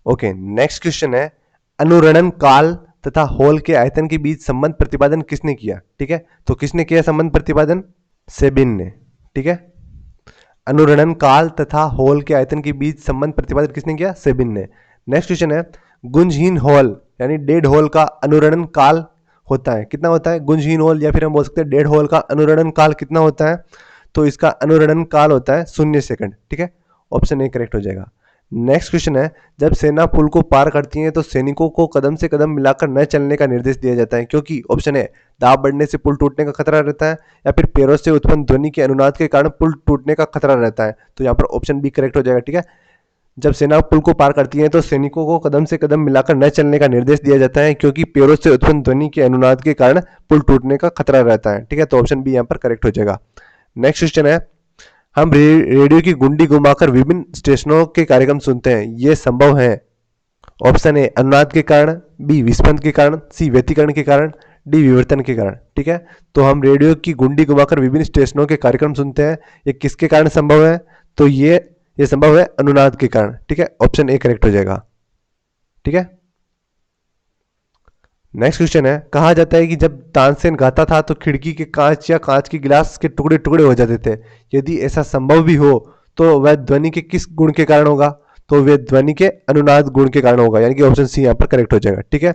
Okay, next question है, अनुरणन काल तथा होल के आयतन के बीच संबंध प्रतिपादन किसने किया? ठीक है, तो किसने किया संबंध प्रतिपादन? सेबिन ने। ठीक है, अनुरणन काल तथा होल के आयतन के बीच संबंध प्रतिपादन किसने किया? सेबिन ने। नेक्स्ट क्वेश्चन है, गुंजहीन होल यानी डेड होल का अनुरणन काल होता है, कितना होता है? गुंजहीन होल या फिर हम बोल सकते हैं डेड होल का अनुरणन काल कितना होता है? तो इसका अनुरणन काल होता है 0 सेकंड। ठीक है, ऑप्शन ए करेक्ट हो जाएगा। नेक्स्ट क्वेश्चन है, जब सेना पुल को पार करती है तो सैनिकों को कदम से कदम मिलाकर न चलने का निर्देश दिया जाता है, क्योंकि ऑप्शन ए दाब बढ़ने से पुल टूटने का खतरा रहता है, या फिर पैरों से उत्पन्न ध्वनि के अनुनाद के कारण पुल टूटने का खतरा रहता है। तो यहाँ पर ऑप्शन बी करेक्ट हो जाएगा। ठीक है, जब सेना पुल को पार करती है तो सैनिकों को कदम से कदम मिलाकर न चलने का निर्देश दिया जाता है, क्योंकि पैरों से उत्पन्न ध्वनि के अनुनाद के कारण पुल टूटने का खतरा रहता है। ठीक है, तो ऑप्शन बी यहाँ पर करेक्ट हो जाएगा। नेक्स्ट क्वेश्चन है, हम रेडियो की गुंडी घुमाकर विभिन्न स्टेशनों के कार्यक्रम सुनते हैं, ये संभव है? ऑप्शन ए अनुनाद के कारण, बी विस्पंद के कारण, सी व्यतिकरण के कारण, डी विवर्तन के कारण। ठीक है, तो हम रेडियो की गुंडी घुमाकर विभिन्न स्टेशनों के कार्यक्रम सुनते हैं, ये किसके कारण संभव है? तो ये संभव है अनुनाद के कारण। ठीक है, ऑप्शन ए करेक्ट हो जाएगा। ठीक है, नेक्स्ट क्वेश्चन है, कहा जाता है कि जब तानसेन गाता था तो खिड़की के कांच या कांच के गिलास के टुकड़े टुकड़े हो जाते थे, यदि ऐसा संभव भी हो तो वह ध्वनि के किस गुण के कारण होगा? तो वह ध्वनि के अनुनाद गुण के कारण होगा, यानी कि ऑप्शन सी यहाँ पर करेक्ट हो जाएगा। ठीक है,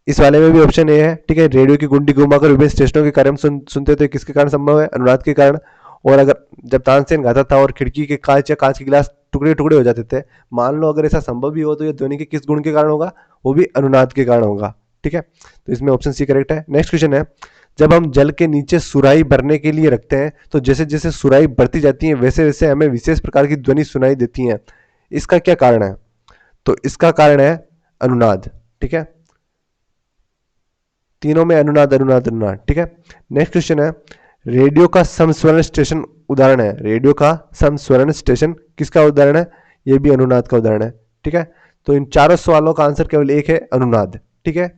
इस वाले में भी ऑप्शन ए है। ठीक है, रेडियो की गुंडी घुमाकर विभिन्न स्टेशनों के कार्यक्रम सुनते थे, किसके कारण संभव है? अनुनाद के कारण। और अगर जब तानसेन गाता था और खिड़की के कांच या कांच के गिलास टुकड़े टुकड़े हो जाते थे, मान लो अगर ऐसा संभव भी हो तो यह ध्वनि के किस गुण के कारण होगा? वो भी अनुनाद के कारण होगा। ठीक है, तो इसमें ऑप्शन सी करेक्ट है। नेक्स्ट क्वेश्चन है, जब हम जल के नीचे सुराही भरने के लिए रखते हैं तो जैसे जैसे सुराही बढ़ती जाती है वैसे वैसे हमें विशेष प्रकार की ध्वनि सुनाई देती है, इसका क्या कारण है? तो इसका कारण है अनुनाद। ठीक है, तीनों में अनुनाद अनुनाद अनुनाद। ठीक है, नेक्स्ट क्वेश्चन है, रेडियो का समस्वरण स्टेशन उदाहरण है, रेडियो का समस्वरण स्टेशन किसका उदाहरण है? यह भी अनुनाद का उदाहरण है। ठीक है, तो इन चारों सवालों का आंसर केवल एक है, अनुनाद। ठीक है,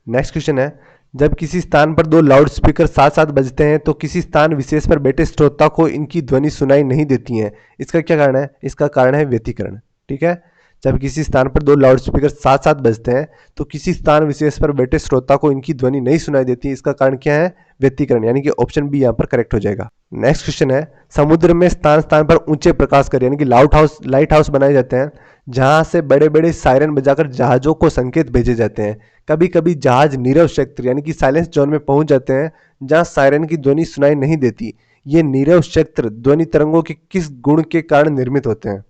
नेक्स्ट क्वेश्चन है, जब किसी स्थान पर दो लाउड स्पीकर साथ साथ बजते हैं तो किसी स्थान विशेष पर बैठे श्रोता को इनकी ध्वनि सुनाई नहीं देती है, इसका क्या कारण है? इसका कारण है व्यतिकरण। ठीक है, जब किसी स्थान पर दो लाउड स्पीकर साथ साथ बजते हैं तो किसी स्थान विशेष पर बैठे श्रोता को इनकी ध्वनि नहीं सुनाई देती, इसका कारण क्या है? व्यतिकरण, यानी कि ऑप्शन बी यहाँ पर करेक्ट हो जाएगा। नेक्स्ट क्वेश्चन है, समुद्र में स्थान स्थान पर ऊंचे प्रकाश कर यानी कि लाइट हाउस बनाए जाते हैं, जहां से बड़े बड़े सायरन बजाकर जहाजों को संकेत भेजे जाते हैं। कभी कभी जहाज नीरव क्षेत्र यानी कि साइलेंस जोन में पहुंच जाते हैं, जहां सायरन की ध्वनि सुनाई नहीं देती। ये नीरव क्षेत्र ध्वनि तरंगों के किस गुण के कारण निर्मित होते हैं?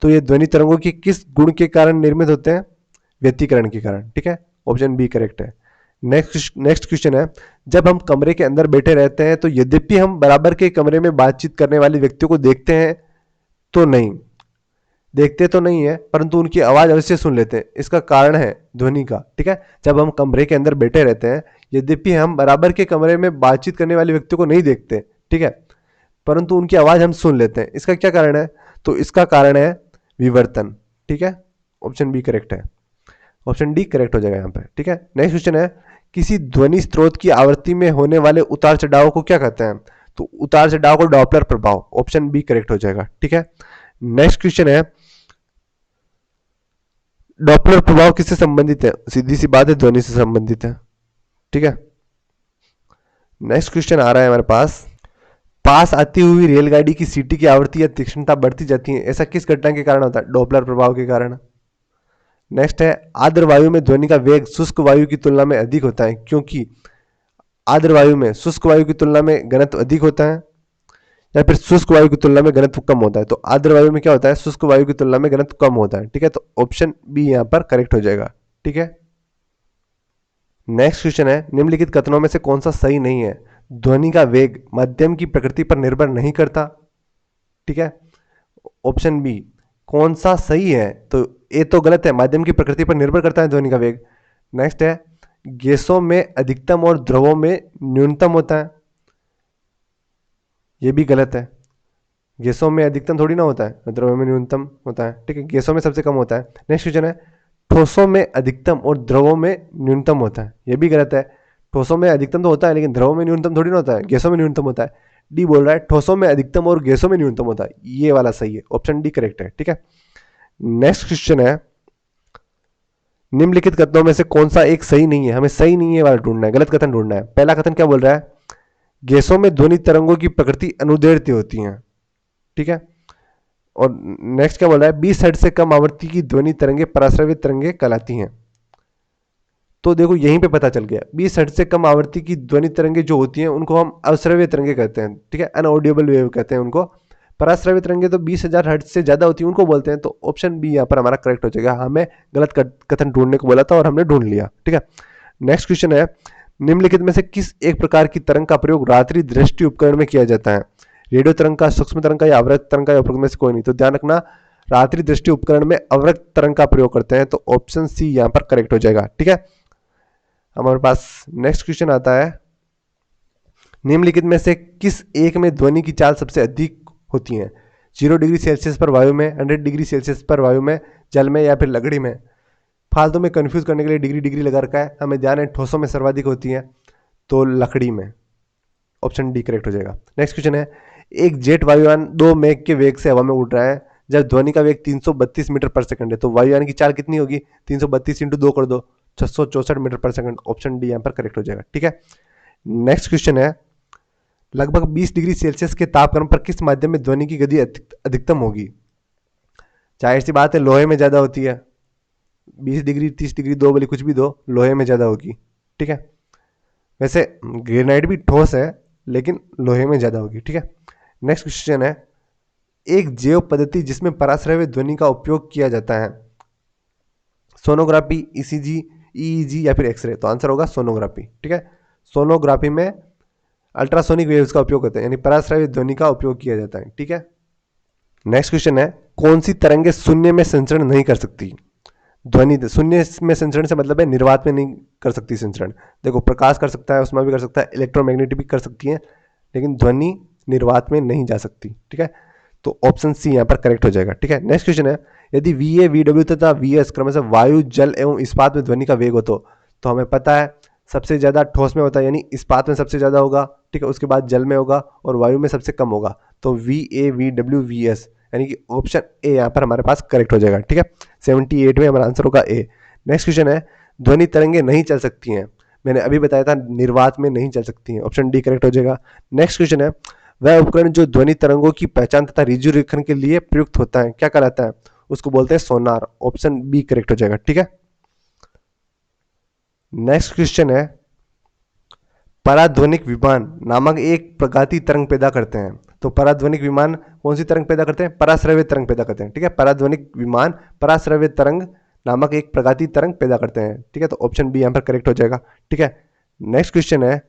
तो ये ध्वनि तरंगों के किस गुण के कारण निर्मित होते हैं? व्यतिकरण के कारण। ठीक है, ऑप्शन बी करेक्ट है। नेक्स्ट क्वेश्चन है, जब हम कमरे के अंदर बैठे रहते हैं तो यद्यपि हम बराबर के कमरे में बातचीत करने वाले व्यक्तियों को देखते हैं तो नहीं है, परंतु उनकी आवाज अवश्य सुन लेते हैं, इसका कारण है ध्वनि का। ठीक है, जब हम कमरे के अंदर बैठे रहते हैं, यद्यपि हम बराबर के कमरे में बातचीत करने वाले व्यक्तियों को नहीं देखते, ठीक है, परंतु उनकी आवाज हम सुन लेते हैं, इसका क्या कारण है? तो इसका कारण है विवर्तन। ठीक है, ऑप्शन बी करेक्ट है, ऑप्शन डी करेक्ट हो जाएगा यहाँ पे। ठीक है, नेक्स्ट क्वेश्चन है, किसी ध्वनि स्रोत की आवृत्ति में होने वाले उतार चढ़ाव को क्या कहते हैं? तो उतार चढ़ाव को डॉपलर प्रभाव, ऑप्शन बी करेक्ट हो जाएगा। ठीक है, नेक्स्ट क्वेश्चन है, डॉपलर प्रभाव किससे संबंधित है? सीधी सी बात है, ध्वनि से संबंधित है। ठीक है, नेक्स्ट क्वेश्चन आ रहा है हमारे पास आती हुई रेलगाड़ी की सीटी की आवृत्ति या तीक्ष्णता बढ़ती जाती है, ऐसा किस घटना के कारण होता है? डॉपलर प्रभाव के कारण। नेक्स्ट है, आर्द्र वायु में ध्वनि का वेग शुष्क वायु की तुलना में अधिक होता है, क्योंकि आर्द्र वायु में शुष्क वायु की तुलना में घनत्व अधिक होता है, या फिर शुष्क वायु की तुलना में घनत्व कम होता है? तो आर्द्र वायु में क्या होता है? शुष्क वायु की तुलना में घनत्व कम होता है। ठीक है, तो ऑप्शन बी यहां पर करेक्ट हो जाएगा। ठीक है, नेक्स्ट क्वेश्चन है, निम्नलिखित कथनों में से कौन सा सही नहीं है? ध्वनि का वेग माध्यम की प्रकृति पर निर्भर नहीं करता। ठीक है, ऑप्शन बी कौन सा सही है? तो ए तो गलत है, माध्यम की प्रकृति पर निर्भर करता है ध्वनि का वेग। नेक्स्ट है, गैसों में अधिकतम और द्रवों में न्यूनतम होता है, यह भी गलत है, गैसों में अधिकतम थोड़ी ना होता है, द्रव्यों में न्यूनतम होता है। ठीक है, गैसों में सबसे कम होता है। नेक्स्ट क्वेश्चन है, ठोसों में अधिकतम और द्रवों में न्यूनतम होता है, यह भी गलत है, ठोसों में अधिकतम तो होता है लेकिन द्रवों में न्यूनतम थोड़ी ना होता है, गैसों में न्यूनतम होता है। डी बोल रहा है ठोसों में अधिकतम और गैसों में न्यूनतम होता है, ये वाला सही है, ऑप्शन डी करेक्ट है। ठीक है, नेक्स्ट क्वेश्चन है, निम्नलिखित कथनों में से कौन सा एक सही नहीं है? हमें सही नहीं है वाला ढूंढना है, गलत कथन ढूंढना है। पहला कथन क्या बोल रहा है? गैसों में ध्वनि तरंगों की प्रकृति अनुदैर्ध्य होती है, ठीक है। और नेक्स्ट क्या बोल रहा है? 20 हर्ट्ज से कम आवृत्ति की ध्वनि तरंगे पराश्रवित तरंगे कहलाती हैं। तो देखो यहीं पे पता चल गया, 20 हर्ट्ज से कम आवृत्ति की ध्वनि तरंगे जो होती हैं उनको हम अश्रव्य तरंगे कहते हैं, ठीक है, अनऑडिएबल वेव कहते हैं उनको। पराश्रव्य तरंगे तो 20,000 हर्ट्ज से ज्यादा होती है उनको बोलते हैं। तो ऑप्शन बी यहाँ पर हमारा करेक्ट हो जाएगा। हमें गलत कथन ढूंढने को बोला था और हमने ढूंढ लिया, ठीक है। नेक्स्ट क्वेश्चन है, निम्नलिखित में से किस एक प्रकार की तरंग का प्रयोग रात्रि दृष्टि उपकरण में किया जाता है? रेडियो तरंग का, सूक्ष्म तरंग का, या अवरक्त तरंग का, या उपरोक्त में से कोई नहीं। तो ध्यान रखना, रात्रि दृष्टि उपकरण में अवरक्त तरंग का प्रयोग करते हैं। तो ऑप्शन सी यहाँ पर करेक्ट हो जाएगा, ठीक है। हमारे पास नेक्स्ट क्वेश्चन आता है, निम्नलिखित में से किस एक में ध्वनि की चाल सबसे अधिक होती है? 0 डिग्री सेल्सियस पर वायु में, 100 डिग्री सेल्सियस पर वायु में, जल में, या फिर लकड़ी में? फालतू में कंफ्यूज करने के लिए डिग्री डिग्री लगा रखा है, हमें ध्यान है ठोसों में सर्वाधिक होती है, तो लकड़ी में। ऑप्शन डी करेक्ट हो जाएगा। नेक्स्ट क्वेश्चन है, एक जेट वायुयान 2 मेघ के वेग से हवा में उड़ रहा है जब ध्वनि का वेग 332 मीटर पर सेकंड है, तो वायुयान की चाल कितनी होगी? 332 इंटू 2 कर दो, 664 मीटर पर सेकंड। ऑप्शन डी यहाँ पर करेक्ट हो जाएगा, ठीक है। नेक्स्ट क्वेश्चन है, लगभग 20 डिग्री सेल्सियस के तापमान पर किस माध्यम में ध्वनि की गति अधिकतम होगी? जाहिर सी बात है लोहे में ज्यादा होती है, 20 डिग्री 30 डिग्री दो बोली कुछ भी दो, लोहे में ज्यादा होगी, ठीक है। वैसे ग्रेनाइट भी ठोस है लेकिन लोहे में ज्यादा होगी, ठीक है। नेक्स्ट क्वेश्चन है, एक जैव पद्धति जिसमें पराश्रव्य ध्वनि का उपयोग किया जाता है, सोनोग्राफी, ईसीजी, ईईजी, या फिर एक्सरे? तो आंसर होगा सोनोग्राफी, ठीक है। सोनोग्राफी में अल्ट्रासोनिक वेव्स का उपयोग होता है, यानी पराश्रव्य ध्वनि का उपयोग किया जाता है, ठीक है। नेक्स्ट क्वेश्चन है, कौन सी तरंगे शून्य में संचरण नहीं कर सकती? ध्वनि शून्य में संचरण से मतलब है निर्वात में नहीं कर सकती संचरण। देखो प्रकाश कर सकता है, उसमें भी कर सकता है, इलेक्ट्रोमैग्नेटिक भी कर सकती है, लेकिन ध्वनि निर्वात में नहीं जा सकती, ठीक है। तो ऑप्शन सी यहाँ पर करेक्ट हो जाएगा, ठीक है। नेक्स्ट क्वेश्चन है, यदि VA, VW तथा VS क्रमशः वायु, जल एवं इस्पात में ध्वनि का वेग हो तो हमें पता है सबसे ज्यादा ठोस में होता है, यानी इस्पात में सबसे ज्यादा होगा, ठीक है, उसके बाद जल में होगा और वायु में सबसे कम होगा। तो VA, VW, VS, यानी कि ऑप्शन ए यहाँ पर हमारे पास करेक्ट हो जाएगा, ठीक है। 78 में हमारा आंसर होगा ए। नेक्स्ट क्वेश्चन है, ध्वनि तरंगे नहीं चल सकती हैं, मैंने अभी बताया था निर्वात में नहीं चल सकती हैं। ऑप्शन डी करेक्ट हो जाएगा। नेक्स्ट क्वेश्चन है, वह उपकरण जो ध्वनि तरंगों की पहचान तथा रेडियोलेखन के लिए प्रयुक्त होता है क्या कहलाता है? उसको बोलते हैं सोनार। ऑप्शन बी करेक्ट हो जाएगा, ठीक है। नेक्स्ट क्वेश्चन है, पराध्वनिक विमान नामक एक प्रगाती तरंग पैदा करते हैं। तो पराध्वनिक विमान कौन सी तरंग पैदा करते हैं? पराश्रव्य तरंग पैदा करते हैं, ठीक है। पराध्वनिक विमान पराश्रव्य तरंग नामक एक प्रगाती तरंग पैदा करते हैं, ठीक है। तो ऑप्शन बी यहां पर करेक्ट हो जाएगा, ठीक है। नेक्स्ट क्वेश्चन है,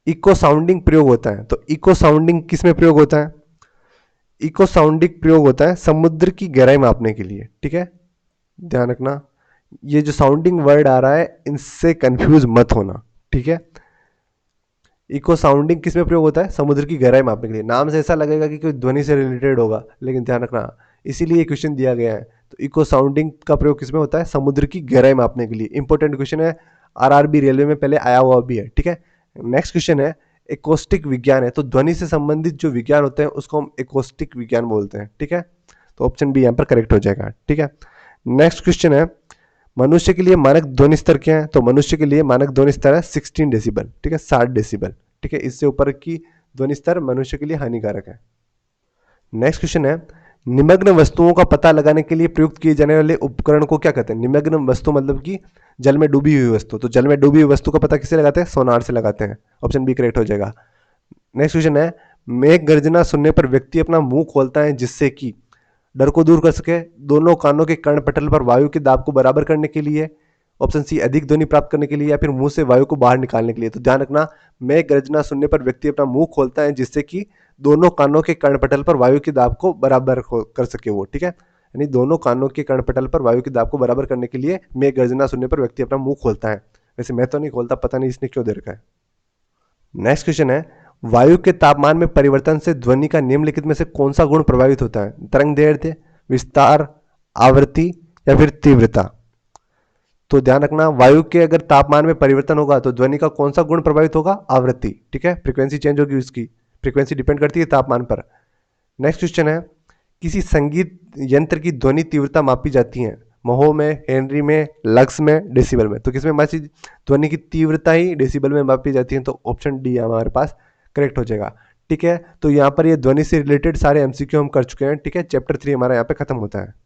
इको साउंडिंग प्रयोग होता है, तो इको साउंडिंग किस में प्रयोग होता है? इको साउंडिंग प्रयोग होता है समुद्र की गहराई मापने के लिए, ठीक है। ध्यान रखना, ये जो साउंडिंग वर्ड आ रहा है इनसे कंफ्यूज मत होना, ठीक है। इको साउंडिंग किस में प्रयोग होता है? समुद्र की गहराई मापने के लिए। नाम से ऐसा लगेगा कि कोई ध्वनि से रिलेटेड होगा, लेकिन ध्यान रखना इसीलिए ये क्वेश्चन दिया गया है। तो इको साउंडिंग का प्रयोग किस में होता है? समुद्र की गहराई मापने के लिए। इंपॉर्टेंट क्वेश्चन है, RRB रेलवे में पहले आया हुआ भी है, ठीक है। नेक्स्ट क्वेश्चन है, एकोस्टिक विज्ञान है, तो ध्वनि से संबंधित जो विज्ञान होते हैं उसको हम एकोस्टिक विज्ञान बोलते हैं, ठीक है। तो ऑप्शन बी यहाँ पर करेक्ट हो जाएगा, ठीक है। नेक्स्ट क्वेश्चन है, मनुष्य के लिए मानक ध्वनि स्तर क्या है? तो मनुष्य के लिए मानक ध्वनि स्तर है 16 डेसिबल, ठीक है, 60 डेसिबल, ठीक है। इससे ऊपर की ध्वनि स्तर मनुष्य के लिए हानिकारक है। नेक्स्ट क्वेश्चन है, निमग्न वस्तुओं का पता लगाने के लिए प्रयुक्त किए जाने वाले उपकरण को क्या कहते हैं? निमग्न वस्तु मतलब कि जल में डूबी हुई वस्तु, तो जल में डूबी हुई वस्तु का पता किससे लगाते हैं? सोनार से लगाते हैं। ऑप्शन बी करेक्ट हो जाएगा। नेक्स्ट क्वेश्चन है, मेघ गर्जना सुनने पर व्यक्ति अपना मुंह खोलता है जिससे कि डर को दूर कर सके, दोनों कानों के कर्णपटल पर वायु के दाब को बराबर करने के लिए, ऑप्शन सी अधिक ध्वनि प्राप्त करने के लिए, या फिर मुंह से वायु को बाहर निकालने के लिए। तो ध्यान रखना, मेघ गर्जना सुनने पर व्यक्ति अपना मुंह खोलता है जिससे कि दोनों कानों के कर्णपटल पर वायु के दाब को बराबर कर सके वो, ठीक है। यानी दोनों कानों के कर्णपटल पर वायु के दाब को बराबर करने के लिए मेघ गर्जना सुनने पर व्यक्ति अपना मुंह खोलता है। वैसे मैं तो नहीं खोलता, पता नहीं इसने क्यों दे रखा है। नेक्स्ट क्वेश्चन है, वायु के तापमान में परिवर्तन से ध्वनि का निम्नलिखित में से कौन सा गुण प्रभावित होता है? तरंग दैर्ध्य, विस्तार, आवृत्ति, या फिर तीव्रता? तो ध्यान रखना, वायु के अगर तापमान में परिवर्तन होगा तो ध्वनि का कौन सा गुण प्रभावित होगा? आवृत्ति, ठीक है। फ्रीक्वेंसी चेंज होगी, उसकी फ्रीक्वेंसी डिपेंड करती है तापमान पर। नेक्स्ट क्वेश्चन है, किसी संगीत यंत्र की ध्वनि तीव्रता मापी जाती है? महो में, हेनरी में, लक्स में, डेसिबल में। तो किसमें मापी ध्वनि की तीव्रता ही डेसिबल में मापी जाती है, तो ऑप्शन डी हमारे पास करेक्ट हो जाएगा। ठीक है, तो यहाँ पर ये ध्वनि से रिलेटेड सारे एमसीक्यू हम कर चुके हैं। ठीक है, चैप्टर 3 हमारा यहाँ पे खत्म होता है।